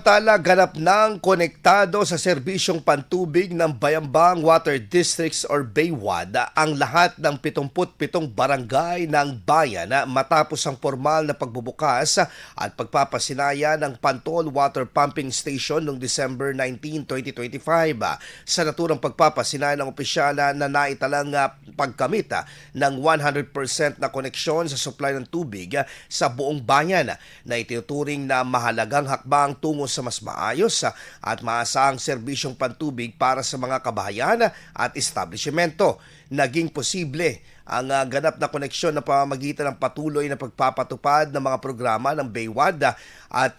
Tala ganap ng konektado sa serbisyong pantubig ng Bayambang Water Districts or BayWAD ang lahat ng 77 barangay ng bayan matapos ang formal na pagbubukas at pagpapasinaya ng Pantol Water Pumping Station noong December 19, 2025. Sa naturang pagpapasinaya ng opisyala na naitalang pagkamit ng 100% na koneksyon sa supply ng tubig sa buong bayan na itinuturing na mahalagang hakbang tungo sa mas maayos at maasahang serbisyong pantubig para sa mga kabahayan at establishmento. Naging posible ang ganap na koneksyon na pamamagitan ng patuloy na pagpapatupad ng mga programa ng BayWAD at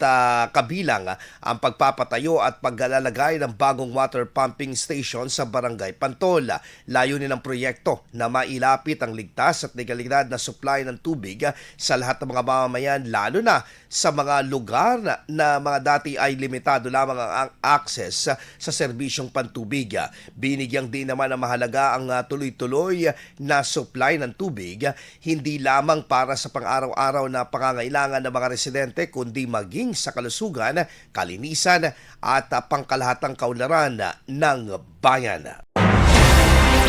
kabilang ang pagpapatayo at paglalagay ng bagong water pumping station sa Barangay Pantol. Layunin ng proyekto na mailapit ang ligtas at legalidad na supply ng tubig sa lahat ng mga mamamayan, lalo na sa mga lugar na mga dati ay limitado lamang ang access sa serbisyong pantubig. Binigyang din naman na mahalaga ang tuloy-tuloy na supply ng tubig, hindi lamang para sa pang-araw-araw na pangangailangan ng mga residente kundi maging sa kalusugan, kalinisan at pangkalahatang kaunlaran ng bayan.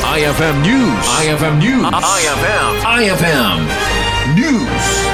IFM News. IFM News. IFM News.